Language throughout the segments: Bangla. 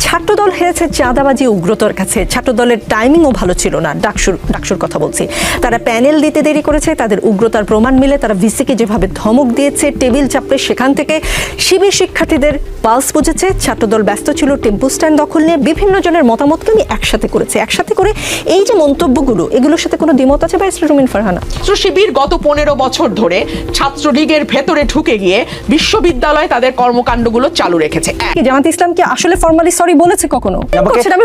ছাত্রদল হেরেছে চাঁদাবাজি উগ্রতার কাছে। ছাত্রদলের টাইমিংও ভালো ছিল না। ডাকসুর কথা বলছি। তারা প্যানেল দিতে দেরি করেছে, তাদের উগ্রতার প্রমাণ মিলে তারা ভিসিকে যেভাবে ধমক দিয়েছে, টেবিল চাপড়ে সেখান থেকে শিবির শিক্ষার্থীদের পালস বুঝেছে। ছাত্রদল ব্যস্ত ছিল টেম্পু স্ট্যান্ড দখল নিয়ে। বিভিন্ন জনের মতামতকে আমি একসাথে করেছে। একসাথে করে এই যে মন্তব্যগুলো, এগুলোর সাথে কোনো দ্বিমত আছে ব্যারিস্টার রুমিন ফারহানা? শিবির গত 15 বছর ধরে ছাত্রলীগের ভেতরে ঢুকে গিয়ে বিশ্ববিদ্যালয়ে তাদের কর্মকাণ্ডগুলো চালু রেখেছে। জামাত ইসলাম কি আসলে ফর্মালি সরি বলেছে কখনো?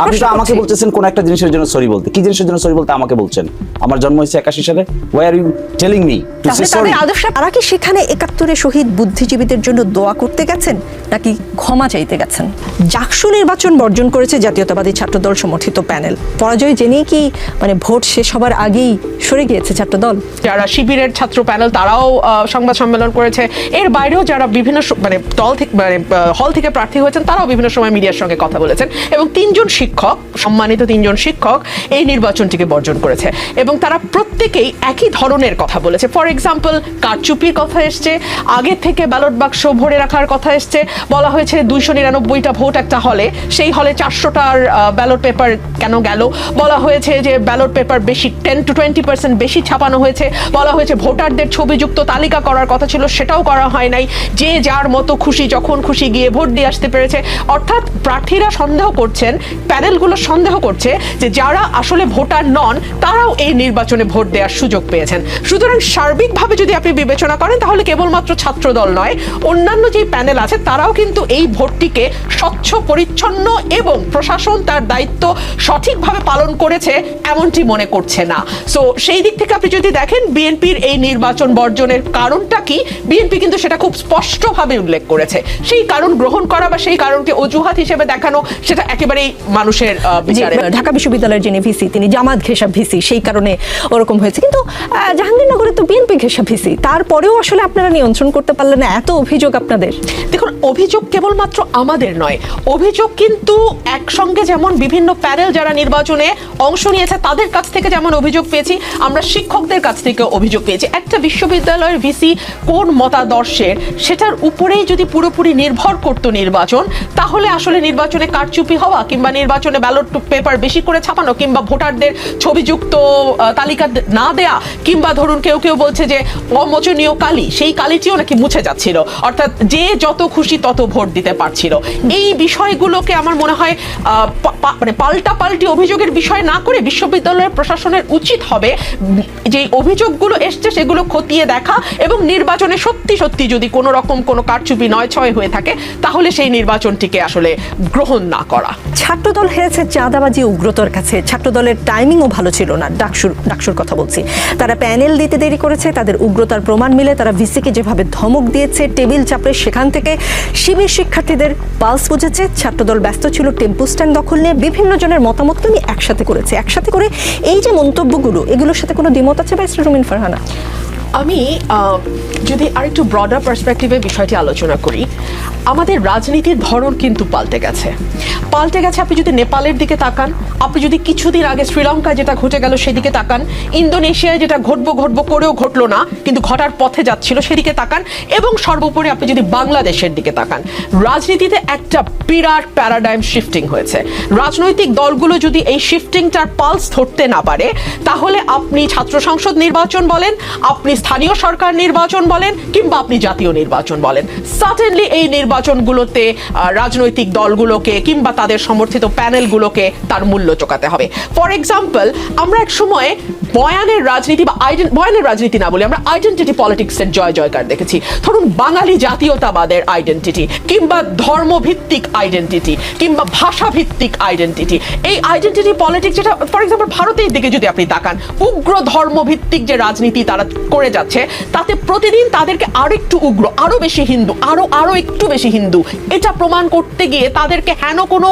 আপনি তো আমাকে বলতেছেন কোন একটা জিনিসের জন্য সরি বলতে। কি জিনিসের জন্য সরি বলতে আমাকে বলছেন? আমার জন্ম হয়েছে 81 সালে। Why are you telling me to say sorry? তারা কি সেখানে 71-এ শহীদ বুদ্ধিজীবীদের জন্য দোয়া করতে গেছেন নাকি ক্ষমা চাইতে গেছেন? ডাকসু নির্বাচন বর্জন করেছে জাতীয়তাবাদী ছাত্রদল সমর্থিত প্যানেল। পরাজয় জেনেই কি ভোট শেষ হবার আগেই সরে গিয়েছে ছাত্রদল? যারা শিবিরের ছাত্র প্যানেল তারাও সংবাদ সম্মেলন করেছে। এর বাইরেও যারা বিভিন্ন দল থেকে হল থেকে প্রার্থী হয়েছেন তারাও বিভিন্ন সময় মিডিয়ার সঙ্গে কথা বলেছেন এবং সম্মানিত তিনজন শিক্ষক এই নির্বাচনটিকে বর্জন করেছে এবং তারা প্রত্যেকেই একই ধরনের কথা বলেছে। ফর এক্সাম্পল, কারচুপির কথা এসছে, আগে থেকে ব্যালট বাক্স ভরে রাখার কথা এসছে। বলা হয়েছে 299টা ভোট একটা হলে, সেই হলে 400টার ব্যালট পেপার কেন গেল? বলা হয়েছে যে ব্যালট পেপার বেশি 10 to 20% বেশি ছাপানো হয়েছে। বলা হয়েছে ভোটারদের ছবিযুক্ত তালিকা করার কথা ছিল, সেটাও করা হয় নাই। যে যার মতো খুশি যখন খুশি গিয়ে ভোট দিয়ে আসতে পেরেছে। অর্থাৎ প্রার্থীরা সন্দেহ করছেন, প্যানেলগুলো সন্দেহ করছে যে যারা আসলে ভোটার নন তারাও এই নির্বাচনে ভোট দেওয়ার সুযোগ পেয়েছেন। সুতরাং সার্বিকভাবে যদি আপনি বিবেচনা করেন তাহলে কেবলমাত্র ছাত্রদল নয়, অন্যান্য যে প্যানেল আছে তারাও কিন্তু এই ভোটটিকে স্বচ্ছ, পরিচ্ছন্ন এবং প্রশাসন তার দায়িত্ব সঠিকভাবে পালন করেছে এমনটি মনে করছে না। সো সেই দিক থেকে আপনি যদি দেখেন বিএনপির এই নির্বাচন বর্জনের কারণটা কি, বিএনপি কিন্তু সেটা খুব স্পষ্টভাবে উল্লেখ করেছে। সেই কারণ গ্রহণ করা বা সেই কারণকে অজুহাত হিসেবে দেখানো সেটা একেবারেই মানুষের বিচারে। ঢাকা বিশ্ববিদ্যালয়ের যিনি ভিসি তিনি জামাত ঘেঁষা ভিসি, সেই কারণে ওরকম হয়েছে। কিন্তু জাহাঙ্গীরনগরে তো বিএনপি ঘেঁষা ভিসি, তারপরেও আসলে আপনারা নিয়ন্ত্রণ করতে পারলেন না। এত অভিযোগ আপনাদের। দেখুন, অভিযোগ কেবলমাত্র আমাদের নয়, অভিযোগ কিন্তু একসঙ্গে যেমন বিভিন্ন প্যানেল যারা নির্বাচনে অংশ নিয়েছে তাদের কাছ থেকে যেমন অভিযোগ পেয়েছি, আমরা শিক্ষকদের কাছ থেকে অভিযোগ পেয়েছি। একটা বিশ্ববিদ্যালয়ের ভিসি কোন মতাদর্শের সেটার উপরেই যদি পুরোপুরি নির্ভর করতো নির্বাচন, তাহলে আসলে নির্বাচনে কারচুপি হওয়া কিংবা নির্বাচনে ব্যালট পেপার বেশি করে ছাপানো কিংবা ভোটারদের ছবিযুক্ত তালিকা না দেয়া কিংবা ধরুন কেউ কেউ বলছে যে অমোচনীয় কালি, সেই কালিটিও নাকি মুছে যাচ্ছিল। অর্থাৎ যে যত খুশি তত ভোট দিতে পারছিল। এই বিষয়গুলোকে আমার মনে হয় পাল্টাপাল্টি অভিযোগের বিষয় না করে বিশ্ববিদ্যালয়ের প্রশাসনের উচিত হবে যে অভিযোগগুলো এসছে সেগুলো খতিয়ে দেখা এবং নির্বাচনে সত্যি সত্যি যদি কোনো রকম কোনো কারচুপি 9-6 হয়ে থাকে তাহলে সেই নির্বাচনটিকে আসলে গ্রহণ না করা। ছাত্রদল হেরেছে চাঁদাবাজি উগ্রতার কাছে। ছাত্রদলের টাইমিংও ভালো ছিল না। ডাকসুর কথা বলছি। তারা প্যানেল দিতে দেরি করেছে, তাদের উগ্রতার প্রমাণ মিলে তারা ভিসিকে যেভাবে ধমক দিয়েছে, টেবিল চাপড়ে সেখান থেকে শিবির শিক্ষার্থীদের পালস বুঝেছে। ছাত্রদল ব্যস্ত ছিল টেম্পু স্ট্যান্ড দখল নিয়ে। বিভিন্ন জনের মতামতকে আমি একসাথে করেছি। একসাথে করে এই যে মন্তব্যগুলো, এগুলোর সাথে কোনো দ্বিমত আছে ব্যারিস্টার রুমিন ফারহানা? আমি যদি আরেকটু ব্রডার পার্সপেক্টিভে বিষয়টি আলোচনা করি, আমাদের রাজনীতির ধরন কিন্তু পাল্টে গেছে। আপনি যদি নেপালের দিকে তাকান, আপনি যদি কিছুদিন আগে শ্রীলঙ্কায় যেটা ঘটে গেল সেদিকে তাকান, ইন্দোনেশিয়ায় যেটা ঘটবো করেও ঘটলো না কিন্তু ঘটার পথে যাচ্ছিল সেদিকে তাকান, এবং সর্বোপরি আপনি যদি বাংলাদেশের দিকে তাকান, রাজনীতিতে একটা বিরাট প্যারাডাইম শিফটিং হয়েছে। রাজনৈতিক দলগুলো যদি এই শিফটিংটার পালস ধরতে না পারে তাহলে আপনি ছাত্র সংসদ নির্বাচন বলেন, আপনি স্থানীয় সরকার নির্বাচন বলেন কিংবা আপনি জাতীয় নির্বাচন বলেন, সার্টেনলি এই নির্বাচনগুলোতে রাজনৈতিক দলগুলোকে কিংবা তাদের সমর্থিত প্যানেলগুলোকে তার মূল্য চোকাতে হবে। ফর এক্সাম্পল, আমরা এক সময় বয়ানের রাজনীতি না বলে আমরা আইডেন্টিটি পলিটিক্সের জয়কার দেখেছি। ধরুন বাঙালি জাতীয়তাবাদের আইডেন্টিটি কিংবা ধর্মভিত্তিক আইডেন্টিটি কিংবা ভাষাভিত্তিক আইডেন্টিটি, এই আইডেন্টিটি পলিটিক্স যেটা ফর এক্সাম্পল ভারতের দিকে যদি আপনি তাকান, উগ্র ধর্মভিত্তিক যে রাজনীতি তারা করে যাচ্ছে তাতে প্রতিদিন তাদেরকে আরো একটু উগ্র, আরো বেশি হিন্দু, আরো একটু বেশি হিন্দু, এটা প্রমাণ করতে গিয়ে তাদেরকে হেন কোনো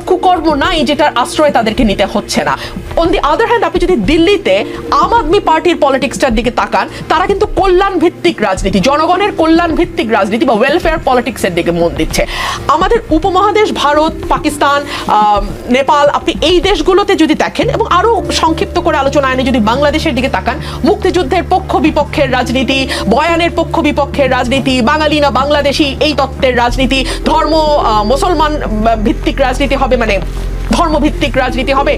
কুকর্ম নাই যেটার আশ্রয় তাদেরকে নিতে হচ্ছে না। অন দি আদার হ্যান্ড আপনি যদি দিল্লিতে আম আদমি পার্টির পলিটিক্সটার দিকে তাকান, তারা কিন্তু কল্যাণ ভিত্তিক রাজনীতি, জনগণের কল্যাণ ভিত্তিক রাজনীতি বা ওয়েলফেয়ার পলিটিক্সের দিকে মন দিচ্ছে। আমাদের উপমহাদেশ ভারত, পাকিস্তান, নেপাল, আপনি এই দেশগুলোতে যদি দেখেন এবং আরো সংক্ষিপ্ত করে আলোচনা আনে যদি বাংলাদেশের দিকে তাকান, মুক্তিযুদ্ধের পক্ষ বিপক্ষের রাজনীতি, বয়ানের পক্ষ বিপক্ষের রাজনীতি, বাঙালি না বাংলাদেশি এই তত্ত্বের রাজনীতি, ধর্ম মুসলমান ভিত্তিক রাজনীতি হবে, মানে ধর্মভিত্তিক রাজনীতি হবে।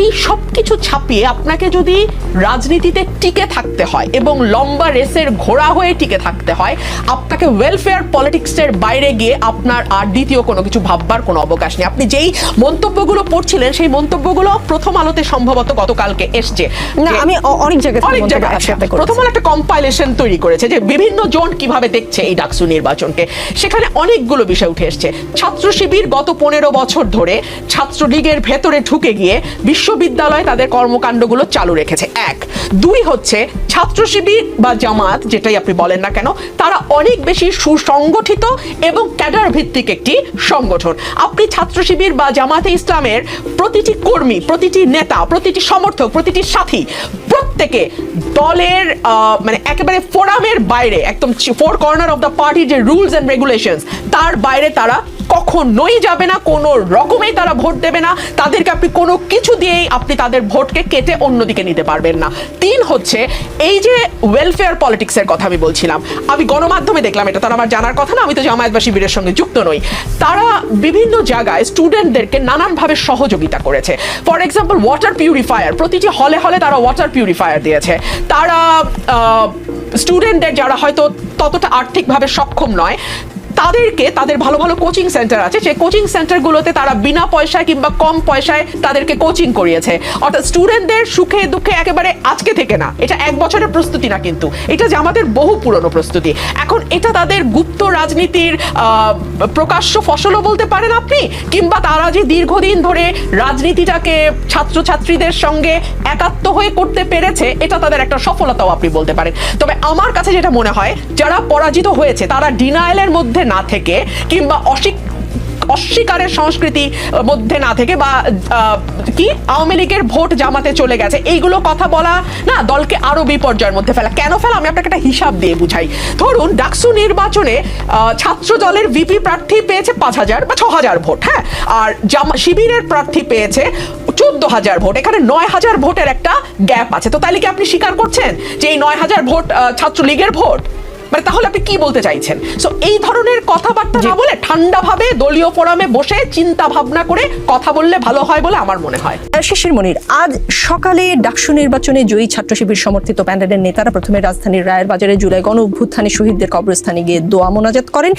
এই সব কিছু ছাপিয়ে আপনাকে যদি রাজনীতিতে টিকে থাকতে হয় এবং লম্বা রেসের ঘোড়া হয়ে টিকে থাকতে হয়, আপনাকে ওয়েলফেয়ার পলিটিক্সের বাইরে গিয়ে আপনার আর দ্বিতীয় কোনো কিছু ভাববার কোনো অবকাশ নেই। আপনি যেই মন্তব্যগুলো পড়ছিলেন সেই মন্তব্যগুলো প্রথম আলোতে সম্ভবত গতকালকে এসছে। না, আমি অনেক জায়গায় প্রথম আলো একটা কম্পাইলেশন তৈরি করেছে যে বিভিন্ন জোন কিভাবে দেখছে এই ডাকসু নির্বাচনকে। সেখানে অনেকগুলো বিষয় উঠে এসছে। ছাত্র শিবির গত 15 বছর ধরে ছাত্রলীগের ভেতরে ঢুকে গিয়ে বিশ্ববিদ্যালয়ে তাদের কর্মকাণ্ডগুলো চালু রেখেছে, 1। 2 হচ্ছে ছাত্র শিবির বা জামাত যেটাই আপনি বলেন না কেন, তারা অনেক বেশি সুসংগঠিত এবং ক্যাডার ভিত্তিক একটি সংগঠন। আপনি ছাত্র শিবির বা জামাতে ইসলামের প্রতিটি কর্মী, প্রতিটি নেতা, প্রতিটি সমর্থক, প্রতিটি সাথী প্রত্যেকে দলের মানে একেবারে ফোরামের বাইরে, একদম ফোর কর্নার অফ দ্য পার্টির যে রুলস এন্ড রেগুলেশনস তার বাইরে তারা কখনোই যাবে না, কোনো রকমেই তারা ভোট দেবে না। তাদেরকে আপনি কোনো কিছু দিয়েই আপনি তাদের ভোটকে কেটে অন্যদিকে নিতে পারবেন না। 3 হচ্ছে এই যে ওয়েলফেয়ার পলিটিক্সের কথা আমি বলছিলাম, আমি গণমাধ্যমে দেখলাম, এটা তারা আমার জানার কথা না, আমি তো জামায়াত বা শিবিরের সঙ্গে যুক্ত নই। তারা বিভিন্ন জায়গায় স্টুডেন্টদেরকে নানানভাবে সহযোগিতা করেছে। ফর এক্সাম্পল ওয়াটার পিউরিফায়ার, প্রতিটি হলে হলে তারা ওয়াটার পিউরিফায়ার দিয়েছে। তারা স্টুডেন্টদের যারা হয়তো ততটা আর্থিকভাবে সক্ষম নয় তাদেরকে, তাদের ভালো ভালো কোচিং সেন্টার আছে, সেই কোচিং সেন্টারগুলোতে তারা বিনা পয়সায় কিংবা কম পয়সায় তাদেরকে কোচিং করিয়েছে। অর্থাৎ স্টুডেন্টদের সুখে দুঃখে একেবারে আজকে থেকে না, এটা 1 বছরের প্রস্তুতি না, কিন্তু এটা যে আমাদের বহু পুরনো প্রস্তুতি। এখন এটা তাদের গুপ্ত রাজনীতির প্রকাশ্য ফসলও বলতে পারেন আপনি, কিংবা তারা যে দীর্ঘদিন ধরে রাজনীতিটাকে ছাত্রছাত্রীদের সঙ্গে একাত্ম হয়ে করতে পেরেছে, এটা তাদের একটা সফলতাও আপনি বলতে পারেন। তবে আমার কাছে যেটা মনে হয়, যারা পরাজিত হয়েছে তারা ডিনায়ালের মধ্যে না থেকে কিংবা অস্বীকারের সংস্কৃতি মধ্যে না থেকে বা কি আওয়ামী লীগের ভোট জামাতে চলে গেছে এইগুলো কথা বলা না দলকে আরো বিপর্যয়ের মধ্যে ফেলা। কেন ফেলা আমি আপনাকে একটা হিসাব দিয়ে বুঝাই। ধরুন ডাকসু নির্বাচনে ছাত্র দলের ভিপি প্রার্থী পেয়েছে 5,000 বা 6,000 ভোট, হ্যাঁ, আর শিবিরের প্রার্থী পেয়েছে 14,000 ভোট। এখানে 9,000 ভোটের একটা গ্যাপ আছে। তো তাইলে কি আপনি স্বীকার করছেন যে এই 9,000 ভোট ছাত্রলীগের ভোট? মানে তাহলে আপনি কি বলতে চাইছেন? সো এই ধরনের কথাবার্তা না বলে ঠান্ডাভাবে দলীয় ফোরামে বসে চিন্তা ভাবনা করে কথা বললে ভালো হয় বলে আমার মনে হয়। শিশির মনির, আজ সকালে ডাকসু নির্বাচনে জয়ী ছাত্র শিবির সমর্থিত প্যানেলের নেতারা প্রথমে রাজধানীর রায়ের বাজারে জুলাই গণ অভ্যুত্থানে শহীদদের কবরস্থানে গিয়ে দোয়া মোনাজাত করেন।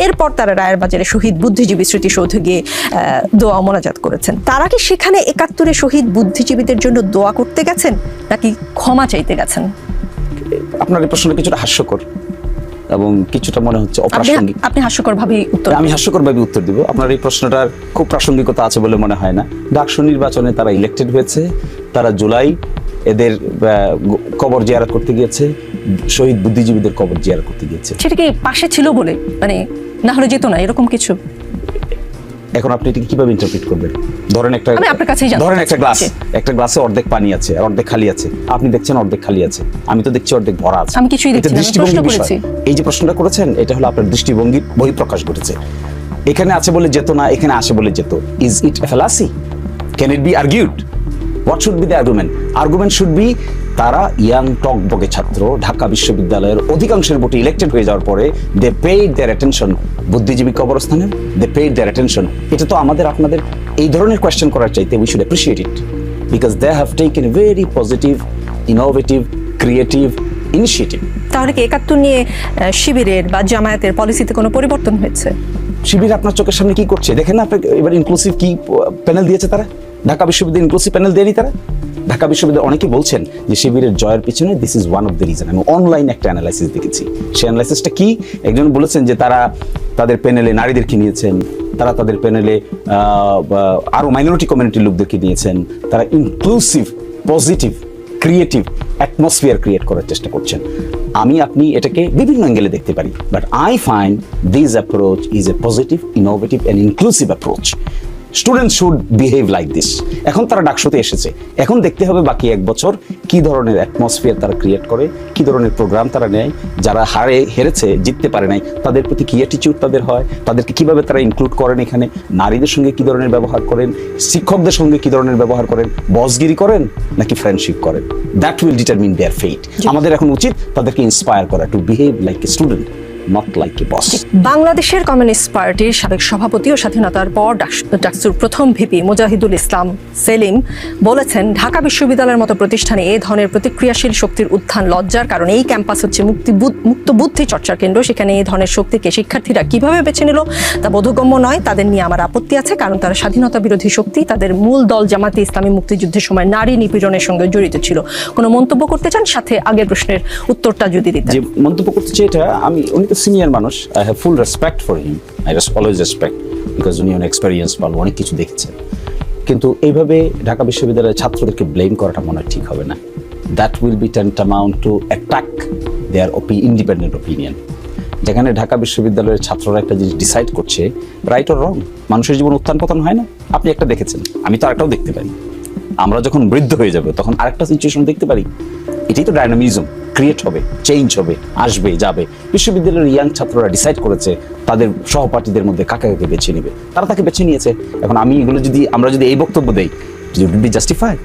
এরপর তারা রায়ের বাজারে শহীদ বুদ্ধিজীবী স্মৃতিসৌধে গিয়ে দোয়া মোনাজাত করেছেন। তারা কি সেখানে 71-এ শহীদ বুদ্ধিজীবীদের জন্য দোয়া করতে গেছেন নাকি ক্ষমা চাইতে গেছেন? আপনার এই প্রশ্নটা কিছুটা হাস্যকর এবং কিছুটা মনে হচ্ছে অপ্রাসঙ্গিক। আপনি হাস্যকরভাবে উত্তর, আমি হাস্যকরভাবে উত্তর দিব। আপনার এই প্রশ্নটার খুব প্রাসঙ্গিকতা আছে বলে মনে হয় না। ডাকসু নির্বাচনে তারা ইলেক্টেড হয়েছে, তারা জুলাই এদের কবর জিয়ারত করতে গিয়েছে, শহীদ বুদ্ধিজীবীদের কবর জিয়ারত করতে গিয়েছে। সেটা কি পাশে ছিল বলে, মানে না হলে যেত না এরকম কিছু? এখন আপনি এটাকে কিভাবে ইন্টারপ্রিট করবেন? ধরেন একটা গ্লাসে অর্ধেক পানি আছে আর অর্ধেক খালি আছে। আপনি দেখছেন অর্ধেক খালি আছে, আমি তো দেখছি অর্ধেক ভরা আছে। আমি কিছুই দেখছি না, প্রশ্ন করেছি। এই যে প্রশ্নটা করেছেন এটা হলো আপনার দৃষ্টিভঙ্গির বহিঃপ্রকাশ ঘটেছে। এখানে আছে বলে যেত না, এখানে আসে বলে যেত। Is it a fallacy? Can it be argued? What should be the argument? Argument should be তারা ইয়াং টকবকে ছাত্র, ঢাকা বিশ্ববিদ্যালয়ের অধিকাংশের ভোটে ইলেক্টেড হয়ে যাওয়ার পরে দে পেইড দেয়ার অ্যাটেনশন বুদ্ধিজীবী কবরস্থানে, দে পেইড দেয়ার অ্যাটেনশন। এটা তো আমাদের আপনাদের এই ধরনের কোয়েশ্চেন করার চাইতে we should appreciate it because they have taken a very positive, innovative, creative initiative. তাহলে কি 71 নিয়ে শিবিরের বা জামায়াতের পলিসিতে কোনো পরিবর্তন হয়েছে? শিবির আপনার চোখের সামনে কি করছে দেখেন না? আপনি এবার ইনক্লুসিভ কি প্যানেল দিয়েছে তারা? ঢাকা বিশ্ববিদ্যালয় ইনক্লুসিভ প্যানেল দেয়নি তারা। ঢাকা বিশ্ববিদ্যালয় অনেকেই বলছেন যে শিবিরের জয়ের পিছনে this is one of the reason. আমি অনলাইন একটা অ্যানালাইসিস দেখেছি। সেই অ্যানালাইসিসটা কি? একজন বলেছেন যে তারা তাদের প্যানেলে নারীদেরকে নিয়েছেন, তারা তাদের প্যানেলে আরো মাইনরিটি কমিউনিটির লোকদেরকে নিয়েছেন, তারা inclusive, positive, creative atmosphere create করার চেষ্টা করছেন। আমি আপনি এটাকে বিভিন্ন অ্যাঙ্গেলে দেখতে পারি, but I find this approach is a positive, innovative and inclusive approach. Student should behave like this. এখন তারা ডাকসুতে এসেছে, এখন দেখতে হবে বাকি 1 বছর কি ধরনের অ্যাটমসফিয়ার তারা ক্রিয়েট করে, কি ধরনের প্রোগ্রাম তারা নেয়, যারা হেরেছে জিততে পারে নাই তাদের প্রতি কি অ্যাটিটিউড তাদের হয়, তাদেরকে কিভাবে তারা ইনক্লুড করেন, এখানে নারীদের সঙ্গে কি ধরনের ব্যবহার করেন, শিক্ষকদের সঙ্গে কি ধরনের ব্যবহার করেন, বসগিরি করেন নাকি ফ্রেন্ডশিপ করেন। That will determine their fate. আমাদের এখন উচিত তাদেরকে ইন্সপায়ার করা to behave like a student, not like a boss. বাংলাদেশের কমিউনিস্ট পার্টির সাবেক সভাপতি ও স্বাধীনতার পর ডাকসুর প্রথম ভিপি মুজাহিদুল ইসলাম সেলিম বলেছেন, ঢাকা বিশ্ববিদ্যালয়ের মতো প্রতিষ্ঠানে এই ধরনের প্রতিক্রিয়াশীল শক্তির উত্থান লজ্জার কারণ। এই ক্যাম্পাস হচ্ছে মুক্ত বুদ্ধি চর্চার কেন্দ্র, সেখানে এই ধরনের শক্তিকে শিক্ষার্থীরা কিভাবে বেছে নিল তা বোধগম্য নয়। তাদের নিয়ে আমার আপত্তি আছে, কারণ তারা স্বাধীনতা বিরোধী শক্তি। তাদের মূল দল জামাতে ইসলামী মুক্তিযুদ্ধের সময় নারী নিপীড়নের সঙ্গে জড়িত ছিল। কোনো মন্তব্য করতে চান? সাথে আগের প্রশ্নের উত্তরটা যদি দিতেন। যে মন্তব্য করতে চাই এটা, উনি তো সিনিয়র মানুষ, I have full respect for him, I always respect, because উনি অনেক এক্সপেরিয়েন্স ভালো, অনেক কিছু দেখেছেন। কিন্তু এইভাবে ঢাকা বিশ্ববিদ্যালয়ের ছাত্রদেরকে ব্লেম করাটা মনে হয় ঠিক হবে না। That will be tantamount to attack their independent opinion. যেখানে ঢাকা বিশ্ববিদ্যালয়ের ছাত্ররা একটা জিনিস ডিসাইড করছে, রাইট অর রং, মানুষের জীবন উত্থান পতন হয় না। আপনি একটা দেখেছেন, আমি তো আরেকটাও দেখতে পারি। আমরা যখন বৃদ্ধ হয়ে যাবে তখন আরেকটা সিচুয়েশন দেখতে পারি। এটাই তো ডায়নামিজম, ক্রিয়েট হবে, চেঞ্জ হবে, আসবে যাবে। বিশ্ববিদ্যালয়ের ইয়াং ছাত্ররা ডিসাইড করেছে তাদের সহপাঠীদের মধ্যে কাকে কাকে বেছে নেবে, তারা তাকে বেছে নিয়েছে। এখন আমরা যদি এই বক্তব্য দেই, ইট উইল বি জাস্টিফাইড।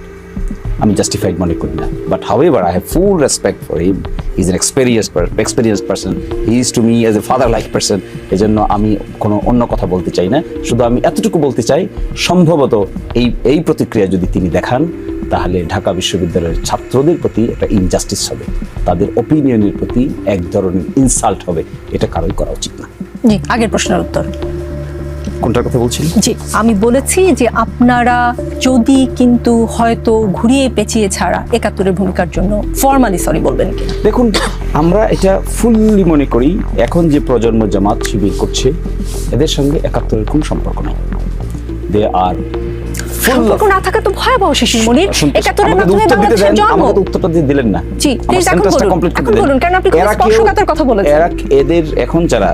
আমি জাস্টিফাইড মনে করি না। But however I have full respect for him, he is an experienced person, he is to me as a father like person. এজন্য আমি কোনো অন্য কথা বলতে চাই না, শুধু আমি এতটুকু বলতে চাই, সম্ভবত এই প্রতিক্রিয়া যদি তিনি দেখান তাহলে ঢাকা বিশ্ববিদ্যালয়ের ছাত্রদের প্রতি একটা ইনজাস্টিস হবে, তাদের ওপিনিয়নের প্রতি এক ধরনের ইনসাল্ট হবে। এটা কারোই করা উচিত না। জি, আগের প্রশ্নের উত্তর। কোনটার কথা বলছেন? জি, আমি বলেছি যে আপনারা যদি কিন্তু হয়তো ঘুরিয়ে পেঁচিয়ে ছাড়া ৭১-এর ভূমিকার জন্য ফর্মালি সরি বলবেন কি? দেখুন, আমরা এটা ফুললি মনে করি এখন যে প্রজন্ম জামাত শিবির করছে এদের সঙ্গে ৭১-এর কোনো সম্পর্ক নাই। দে আর সম্পর্ক না থাকা তো ভয়াবহ শিশির মনির। ৭১-এর মাধ্যমে বাংলাদেশের জন্ম। আমাকে উত্তরটা দিয়ে দিলেন না। জি, প্লিজ এখন বলুন, কারণ আপনি খুব স্পর্শকাতর কথা বলেছেন। এদের এখন যারা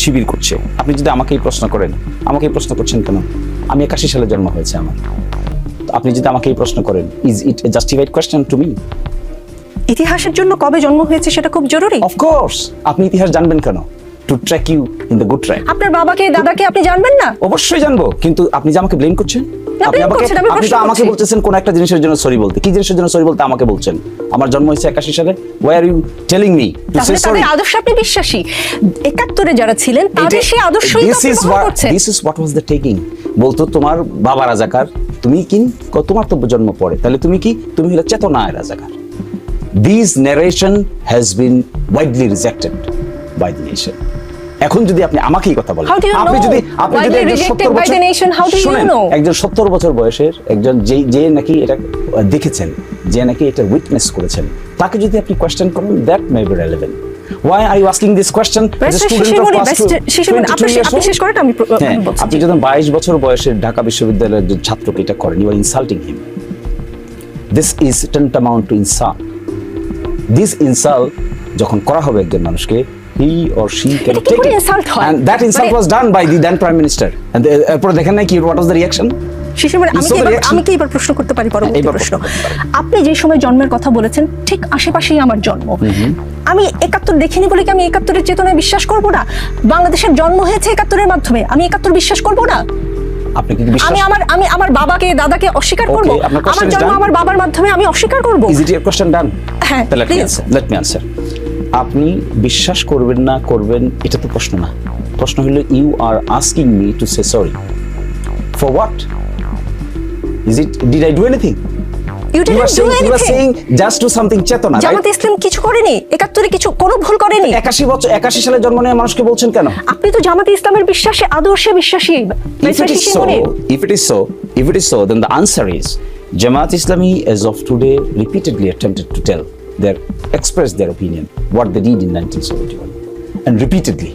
শিবির করছে, আপনি যদি আমাকে এই প্রশ্ন করেন, আমাকে এই প্রশ্ন করছেন কেন? আমি ৮১ সালে জন্ম হয়েছে আমার। আপনি যদি আমাকে এই প্রশ্ন করেন, is it A justified question to me? ইতিহাসের জন্য কবে জন্ম হয়েছে সেটা খুব জরুরি। অফকোর্স, আপনি ইতিহাস জানবেন কেন? To track you in the good track. আপনার বাবাকে দাদাকে আপনি জানবেন না? অবশ্যই জানবো, কিন্তু আপনি যে আমাকে ব্লেম করছেন, আপনি তো আমাকে বলতেছেন কোন একটা জিনিসের জন্য সরি বলতে। কি জিনিসের জন্য সরি বলতে আমাকে বলছেন? আমার জন্ম হয়েছে ৮১ সালে, why are you telling me to say sorry? তাদের আদর্শ আপনি বিশ্বাসী। ৭১-এ যারা ছিলেন তাদের সেই আদর্শই আপনি ব্যবহার করছেন। This is what was the taking. বলতো তোমার বাবা রাজাকার, তুমি কি? তোমার তো জন্ম পড়ে, তাহলে তুমি কি? তুমি হলো চেতনায় রাজাকার। This narration has been widely rejected by the nation. এখন যদি আপনি আমাকেই কথা বলেন, আপনি যদি একজন ৭০ বছর, শুনেন, একজন ৭০ বছর বয়সের একজন যে নাকি এটা দেখেছেন, যে নাকি এটা উইটনেস করেছেন, তাকে যদি আপনি কোয়েশ্চেন করেন, that may be relevant. Why are you asking this question as a student of past 22 years old? আপনি যখন 22 বছর বয়সের ঢাকা বিশ্ববিদ্যালয়ের যে ছাত্রকে এটা করেন, you are insulting him. This is tantamount to insult. This insult যখন করা হবে একজন মানুষকে, he or she can take it. And that insult was done by the then Prime Minister. And এরপর দেখেন না কি what was the reaction? আমি কি এবার প্রশ্ন করতে পারি? পরবর্তী প্রশ্ন। আপনি যে সময় জন্মের কথা বলেছেন ঠিক আশেপাশেই আমার জন্ম। আমি ৭১ দেখিনি বলে কি আমি ৭১-এর চেতনায় বিশ্বাস করব না? বাংলাদেশের জন্ম হয়েছে ৭১-এর মাধ্যমে, আমি ৭১ বিশ্বাস করব না? আপনি কি বিশ্বাস? আমি আমার বাবাকে দাদাকে অস্বীকার করব? আমার জন্ম আমার বাবার মাধ্যমে, আমি অস্বীকার করব? Is it your question done? হ্যাঁ, let me answer. আপনি বিশ্বাস করবেন না করবেন এটা তো প্রশ্ন না। প্রশ্ন হলো you are asking me to say sorry. For what? Did I do anything? You are saying just do something চেতনা, right? জামাত ইসলাম কিছু করেনি, ৭১-এ কিছু কোনো ভুল করেনি। ৮১ সালে জন্ম নেওয়া মানুষকে বলছেন কেন? আপনি তো জামাত ইসলামের বিশ্বাসে, আদর্শে বিশ্বাসী। If it is so, then the answer is Jamaat Islami as of today repeatedly attempted to express their opinion what they did in 1971, and repeatedly,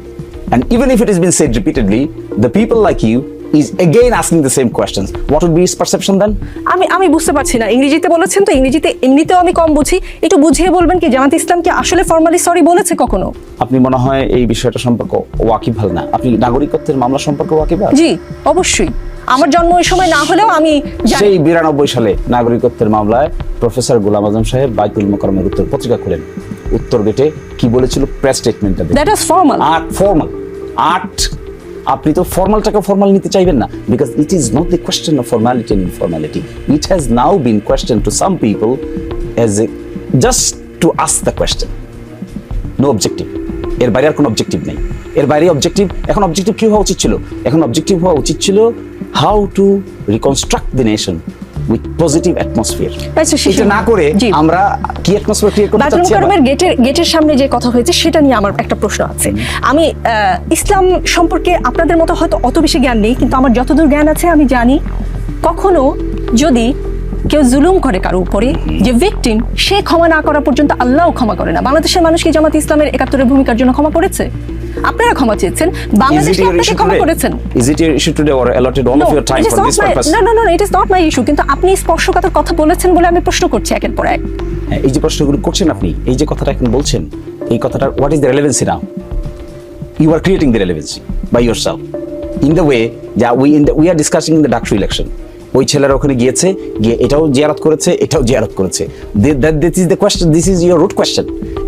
and even if it has been said repeatedly, the people like you is again asking the same questions. What would be his perception then? আমি বুঝতে পারছি না। ইংরেজিতে বলেছেন তো, ইংরেজিতে এমনিতেও আমি কম বুঝি, একটু বুঝিয়ে বলবেন কি জামাত ইসলাম কি আসলে ফর্মালি সরি বলেছে কখনো? আপনি মনে হয় এই বিষয়টা সম্পর্কে ওয়াকিবহাল না। আপনি নাগরিকত্বের মামলা সম্পর্কে ওয়াকিবহাল? জি, অবশ্যই। আমার জন্ম ওই সময় না হলেও আমি জানি। সেই 92 সালে নাগরিকত্বের মামলায় প্রফেসর গোলাম আজম সাহেব বাইতুল মোকাররমের উত্তর পত্রিকা খুলেন, উত্তর গেটে কি বলেছিল প্রেস স্টেটমেন্টটা দ্যাট ওয়াজ ফর্মাল। আট আপনি তো ফর্মালটাকে ফর্মাল নিতে চাইবেন না, because it is not the question of formality and informality, it has now been question to some people as a just to ask the question, no objective. এর বাইরে আর কোনো অবজেক্টিভ নেই। এর বাইরে অবজেক্টিভ, এখন অবজেক্টিভ কি হওয়া উচিত ছিল? এখন অবজেক্টিভ হওয়া উচিত ছিল how to reconstruct the nation with positive atmosphere. এটা না করে আমরা কি অ্যাটমসফিয়ার ক্রিয়েট করতে বাইতুল চাচ্ছি? মোকাররমের গেটের সামনে যে কথা হয়েছে সেটা নিয়ে আমার একটা প্রশ্ন আছে। আমি ইসলাম সম্পর্কে আপনাদের মতো হয়তো অত বেশি জ্ঞান নেই, কিন্তু আমার যতদূর জ্ঞান আছে আমি জানি কখনো যদি কেউ জুলুম করে কারো উপরে, যে ভিকটিম, সে ক্ষমা না করা পর্যন্ত আল্লাহও ক্ষমা করে না। বাংলাদেশের মানুষ কি জামাত ইসলামের ৭১-এর ভূমিকার জন্য ক্ষমা করেছে? আপনারা ক্ষমা চেয়েছেন, বাংলাদেশ কি আপনাকে ক্ষমা করেছেন? Is it your issue today or allotted all of your time for this purpose? No, it is not my issue, কিন্তু আপনি স্পর্শকাতর কথা বলেছেন বলে আমি প্রশ্ন করছি একের পর এক। এই যে প্রশ্নগুলো করছেন আপনি, এই যে কথাটা এখন বলছেন, এই কথাটার what is the relevancy now? You are creating the relevancy by yourself in the way that we are discussing in the Daksu election. ওই ছেলেরা ওখানে গিয়েছে, গিয়ে এটাও জিয়ারত করেছে, এটাও জিয়ারত করেছে। That is the question, this is your root question,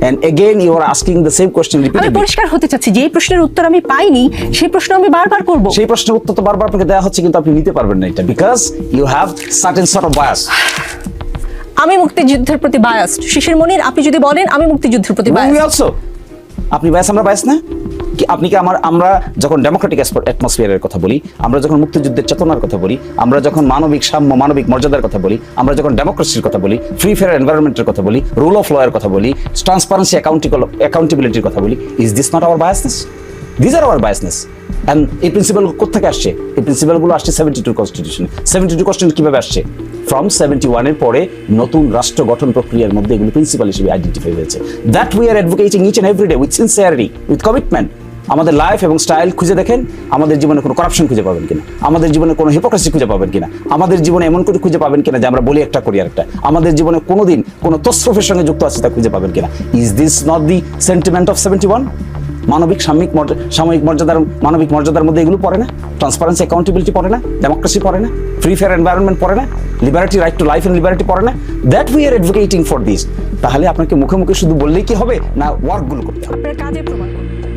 and again you are asking the same question আমি repeatedly. পরিষ্কার হতে চাচ্ছি, যে প্রশ্নের উত্তর আমি পাইনি সেই প্রশ্ন আমি বারবার করব। সেই প্রশ্নের উত্তর তো বারবার আপনাকে দেওয়া হচ্ছে, কিন্তু আপনি নিতে পারবেন না এটা, because you have certain sort of bias. আমি মুক্তিযুদ্ধের প্রতি বায়াসড। শিশির মনির, আপনি যদি বলেন আমি মুক্তিযুদ্ধের প্রতি We বায়াসড। also, আপনি বায়াস, আমরা বায়াস না? কি আপনি কি আমরা যখন ডেমোক্রেটিক অ্যাটমসফিয়ারের কথা বলি, আমরা যখন মুক্তিযুদ্ধের চেতনার কথা বলি, আমরা যখন মানবিক সাম্য, মানবিক মর্যাদার কথা বলি, আমরা যখন ডেমোক্রেসির কথা বলি, ফ্রি ফেয়ার এনভায়রনমেন্টের কথা বলি, রুল অফ ল এর কথা বলি, ট্রান্সপারেন্সি অ্যাকাউন্টেবিলিটির কথা বলি, is this not our biasness? This are our biasness. And এই প্রিন্সিপাল কোথেকে আসছে? এই প্রিন্সিপালগুলো আসছে 72 কনস্টিটিউশনে। 72 কনস্টিটিউশন কিভাবে আসছে? ফ্রম 71 এর পরে নতুন রাষ্ট্র গঠন প্রক্রিয়ার মধ্যে এগুলো প্রিন্সিপাল হিসেবে আইডেন্টিফাই হয়েছে। That we are advocating each and every day with sincerity, with commitment. আমাদের লাইফ এবং স্টাইল খুঁজে দেখেন, আমাদের জীবনে কোনো করাপশন খুঁজে পাবেন কিনা, আমাদের জীবনে কোনো হিপোক্রেসি খুঁজে পাবেন কিনা, আমাদের জীবনে এমন করে খুঁজে পাবেন কিনা যে আমরা বলি একটা করি আরেকটা, আমাদের জীবনে কোনোদিন কোনো তসরফের সঙ্গে যুক্ত আছে তা খুঁজে পাবেন কিনা। Is this not the sentiment of 71? মানবিক সাময়িক মর্যাদার, মানবিক মর্যাদার মধ্যে এগুলো পড়ে না? ট্রান্সপারেন্সি অ্যাকাউন্টেবিলিটি পড়ে না? ডেমোক্রেসি পড়ে না? ফ্রি ফেয়ার এনভায়রনমেন্ট পড়ে না? Liberty, right to life and liberty পড়ে না? That we are advocating for this. তাহলে আপনাকে মুখে মুখে শুধু বললেই কি হবে না, ওয়ার্কগুলো করতে হবে। আপনার কাজে প্রমাণ করুন।